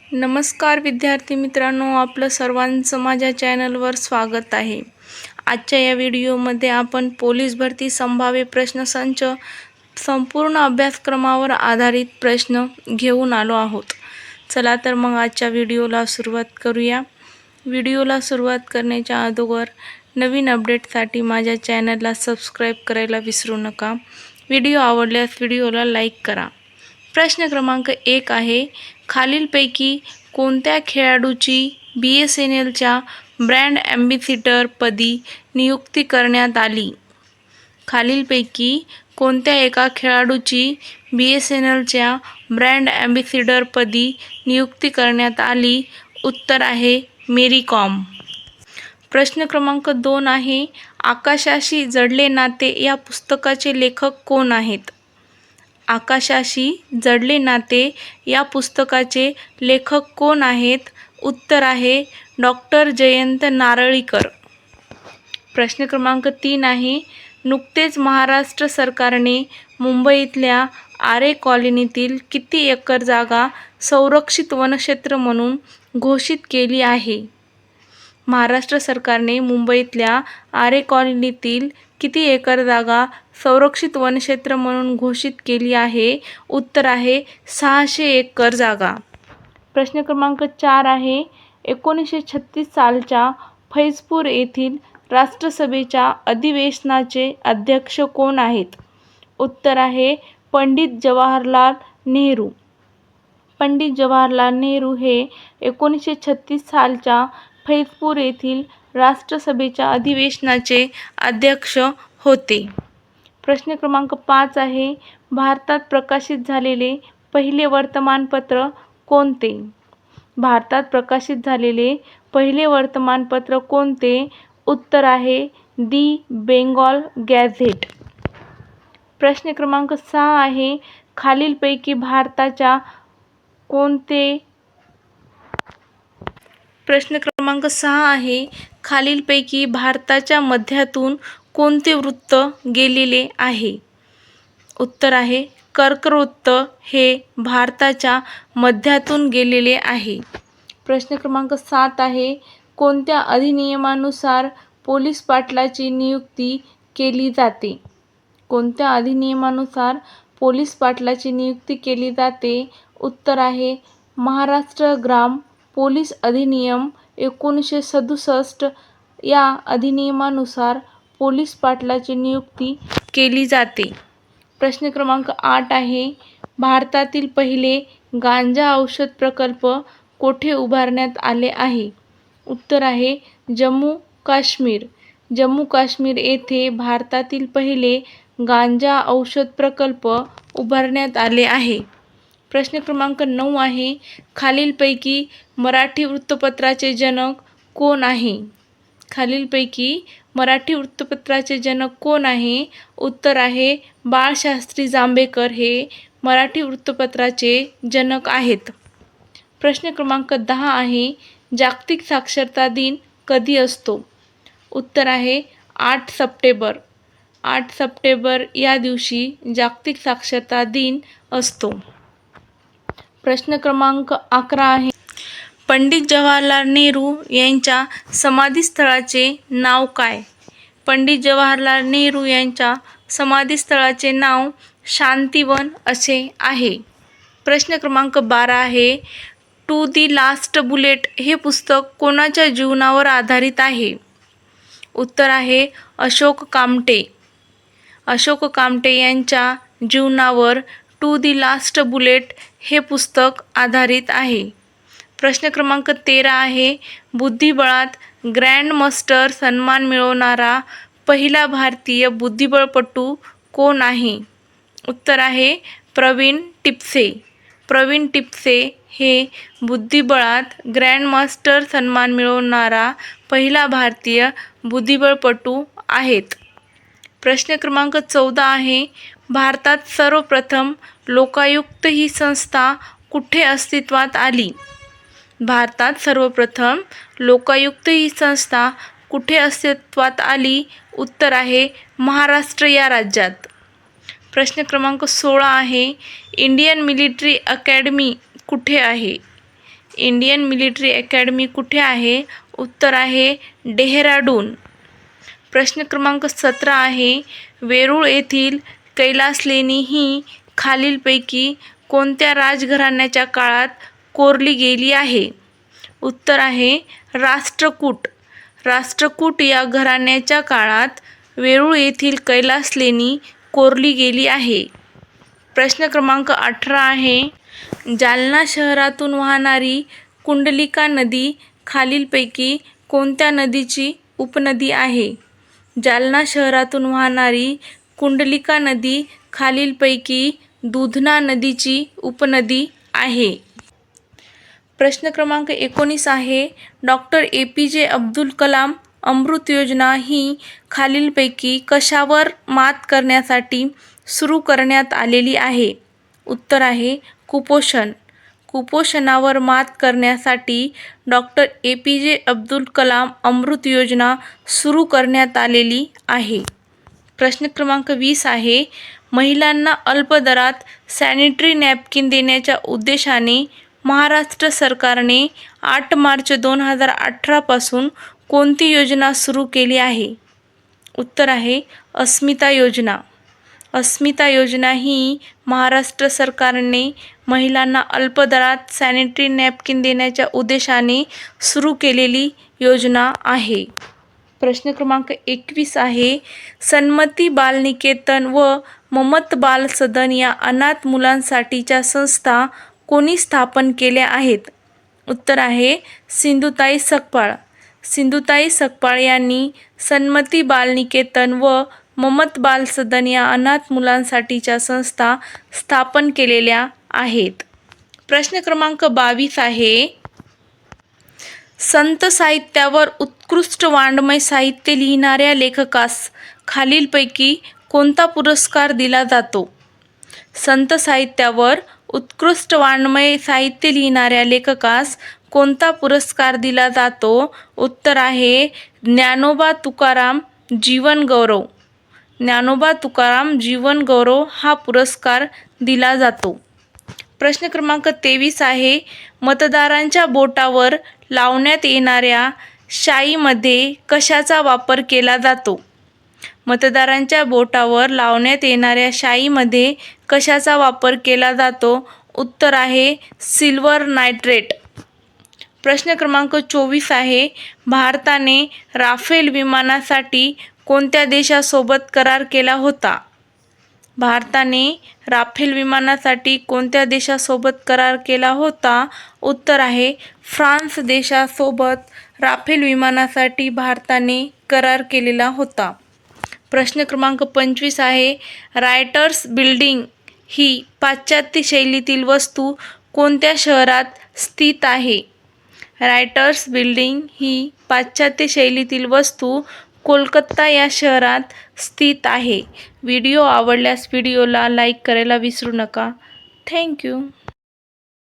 नमस्कार विद्यार्थी मित्रांनो, आपलं सर्वांचं माझ्या चॅनलवर स्वागत आहे. आजच्या या व्हिडिओमध्ये आपण पोलीस भरती संभाव्य प्रश्नसंच संपूर्ण अभ्यासक्रमावर आधारित प्रश्न घेऊन आलो आहोत. चला तर मग आजच्या व्हिडिओला सुरुवात करूया. व्हिडिओला सुरुवात करण्याच्या अगोदर नवीन अपडेटसाठी माझ्या चॅनलला सबस्क्राईब करायला विसरू नका. व्हिडिओ आवडल्यास व्हिडिओला लाईक करा. प्रश्न क्रमांक 1 आहे, खालीलपैकी कोणत्या खेळाडूची BSNLच्या ब्रँड ॲम्बॅसिडर पदी नियुक्ती करण्यात आली? खालीलपैकी कोणत्या एका खेळाडूची BSNLच्या ब्रँड ॲम्बॅसिडर पदी नियुक्ती करण्यात आली? उत्तर आहे मेरी कॉम. प्रश्न क्रमांक 2 आहे, आकाशाशी जडले नाते या पुस्तकाचे लेखक कोण आहेत? आकाशाशी जडले नाते या पुस्तकाचे लेखक कोण आहेत? उत्तर आहे डॉक्टर जयंत नारळीकर. प्रश्न क्रमांक 3 आहे, नुकतेच महाराष्ट्र सरकारने मुंबईतल्या आरे कॉलनीतील किती एकर जागा संरक्षित वनक्षेत्र म्हणून घोषित केली आहे? महाराष्ट्र सरकारने मुंबईतल्या आरे कॉलनीतील किती एकर जागा संरक्षित वनक्षेत्र म्हणून घोषित केली आहे? उत्तर आहे 600 एकर जागा. प्रश्न क्रमांक 4 आहे, 1936 सालच्या फैजपूर येथील राष्ट्रसभेच्या अधिवेशनाचे अध्यक्ष कोण आहेत? उत्तर आहे पंडित जवाहरलाल नेहरू. पंडित जवाहरलाल नेहरू हे 1936 सालच्या फैजपूर येथील राष्ट्रसभेच्या अधिवेशनाचे अध्यक्ष होते. प्रश्न क्रमांक 5 आहे, भारतात प्रकाशित झालेले पहिले वर्तमानपत्र कोणते? भारतात प्रकाशित झालेले पहिले वर्तमानपत्र कोणते? उत्तर आहे दी बेंगॉल गॅझेट. प्रश्न क्रमांक 6 आहे, खालीलपैकी भारताच्या कोणते प्रश्न क्रमांक 6 आहे, खालीलपैकी भारताच्या मध्यातून कोणते वृत्त गेलेले आहे? उत्तर आहे कर्कवृत्त हे भारताच्या मध्यातून गेलेले आहे. प्रश्न क्रमांक 7 आहे, कोणत्या अधिनियमानुसार पोलीस पाटलाची नियुक्ती केली जाते? कोणत्या अधिनियमानुसार पोलीस पाटलाची नियुक्ती केली जाते? उत्तर आहे महाराष्ट्र ग्राम पोलीस अधिनियम 1967 या अधिनियमानुसार पोलीस पाटलाची नियुक्ती केली जाते. प्रश्न क्रमांक 8 आहे, भारतातील पहिले गांजा औषध प्रकल्प कोठे उभारण्यात आले आहे? उत्तर आहे जम्मू काश्मीर. जम्मू काश्मीर येथे भारतातील पहिले गांजा औषध प्रकल्प उभारण्यात आले आहे. प्रश्न क्रमांक 9 आहे, खालीलपैकी मराठी वृत्तपत्राचे जनक कोण आहे? खालीलपैकी मराठी वृत्तपत्राचे जनक कोण आहे? उत्तर आहे बाळशास्त्री जांभेकर हे मराठी वृत्तपत्राचे जनक आहेत. प्रश्न क्रमांक 10 आहे, जागतिक साक्षरता दिन कधी असतो? उत्तर आहे 8 सप्टेंबर. 8 सप्टेंबर या दिवशी जागतिक साक्षरता दिन असतो. प्रश्न क्रमांक 11 आहे, पंडित जवाहरलाल नेहरू यांच्या समाधीस्थळाचे नाव काय? पंडित जवाहरलाल नेहरू यांच्या समाधीस्थळाचे नाव शांतिवन असे आहे. प्रश्न क्रमांक 12 आहे, टू दी लास्ट बुलेट हे पुस्तक कोणाच्या जीवनावर आधारित आहे? उत्तर आहे अशोक कामटे. अशोक कामटे यांच्या जीवनावर टू दी लास्ट बुलेट हे पुस्तक आधारित आहे. प्रश्न क्रमांक 13 आहे, बुद्धिबळात ग्रँडमास्टर सन्मान मिळवणारा पहिला भारतीय बुद्धिबळपटू कोण आहे? उत्तर आहे प्रवीण टिपसे. प्रवीण टिपसे हे बुद्धिबळात ग्रँडमास्टर सन्मान मिळवणारा पहिला भारतीय बुद्धिबळपटू आहेत. प्रश्न क्रमांक 14 आहे, भारतात सर्वप्रथम लोकायुक्त ही संस्था कुठे अस्तित्वात आली? भारतात सर्वप्रथम लोकायुक्त ही संस्था कुठे अस्तित्वात आली? उत्तर आहे महाराष्ट्र या राज्यात. प्रश्न क्रमांक 16 आहे, इंडियन मिलिटरी अकॅडमी कुठे आहे? इंडियन मिलिटरी अकॅडमी कुठे आहे? उत्तर आहे डेहराडून. प्रश्न क्रमांक 17 आहे, वेरूळ येथील कैलास लेणी ही खालीलपैकी कोणत्या राजघराण्याच्या काळात कोरली गेली आहे? उत्तर आहे राष्ट्रकूट. राष्ट्रकूट या घराण्याच्या काळात वेरूळ येथील कैलास लेणी कोरली गेली आहे. प्रश्न क्रमांक 18 आहे, जालना शहरातून वाहणारी कुंडलिका नदी खालीलपैकी कोणत्या नदीची उपनदी आहे? जालना शहरातून वाहणारी कुंडलिका नदी खालीलपैकी दुधना नदीची उपनदी आहे. प्रश्न क्रमांक 19 आहे, डॉक्टर APJ अब्दुल कलाम अमृत योजना ही खालीलपैकी कशावर मात करण्यासाठी सुरू करण्यात आलेली आहे? उत्तर आहे कुपोषण. कुपोषणावर मात करण्यासाठी डॉक्टर APJ अब्दुल कलाम अमृत योजना सुरू करण्यात आलेली आहे. प्रश्न क्रमांक 20 आहे, महिलांना अल्प दरात सॅनिटरी नॅपकिन देण्याच्या उद्देशाने महाराष्ट्र सरकारने 8 मार्च 2018 पासून कोणती योजना सुरू केली आहे? उत्तर आहे अस्मिता योजना. अस्मिता योजना ही महाराष्ट्र सरकारने महिलांना अल्प दरात सॅनिटरी नॅपकिन देण्याच्या उद्देशाने सुरू केलेली योजना आहे. प्रश्न क्रमांक 21 आहे, सन्मती बाल निकेतन व ममत बाल सदन या अनाथ मुलांसाठीच्या संस्था कोणी स्थापन केल्या आहेत? उत्तर आहे सिंधुताई सकपाळ. सिंधुताई सकपाळ यांनी सन्मती बाल निकेतन व ममत बाल सदन या अनाथ मुलांसाठीच्या संस्था स्थापन केलेल्या आहेत. प्रश्न क्रमांक 22 आहे, संत साहित्यावर उत्कृष्ट वाङ्मय साहित्य लिहिणाऱ्या लेखकास खालीलपैकी कोणता पुरस्कार दिला जातो? संत साहित्यावर उत्कृष्ट वाङ्मय साहित्य लिहिणाऱ्या लेखकास कोणता पुरस्कार दिला जातो? उत्तर आहे ज्ञानोबा तुकाराम जीवन गौरव. ज्ञानोबा तुकाराम जीवन गौरव हा पुरस्कार दिला जातो. प्रश्न क्रमांक 23 आहे, मतदारांच्या बोटावर लावण्यात येणाऱ्या शाईमध्ये कशाचा वापर केला जातो? मतदारांच्या बोटावर लावण्यात येणाऱ्या शाईमध्ये कशाचा वापर केला जातो? उत्तर आहे सिल्वर नायट्रेट. प्रश्न क्रमांक 24 आहे, भारताने राफेल विमानासाठी कोणत्या देशासोबत करार केला होता? भारताने राफेल विमानासाठी कोणत्या देशासोबत करार केला होता? उत्तर आहे फ्रान्स देशासोबत राफेल विमानासाठी भारताने करार केलेला होता. प्रश्न क्रमांक 25 आहे, रायटर्स बिल्डिंग ही पाश्चात्य शैलीतील वास्तू कोणत्या शहरात स्थित आहे? रायटर्स बिल्डिंग ही पाश्चात्य शैलीतील वास्तू कोलकाता या शहरात स्थित आहे. व्हिडिओ आवडल्यास व्हिडिओला लाईक करायला विसरू नका. थँक्यू.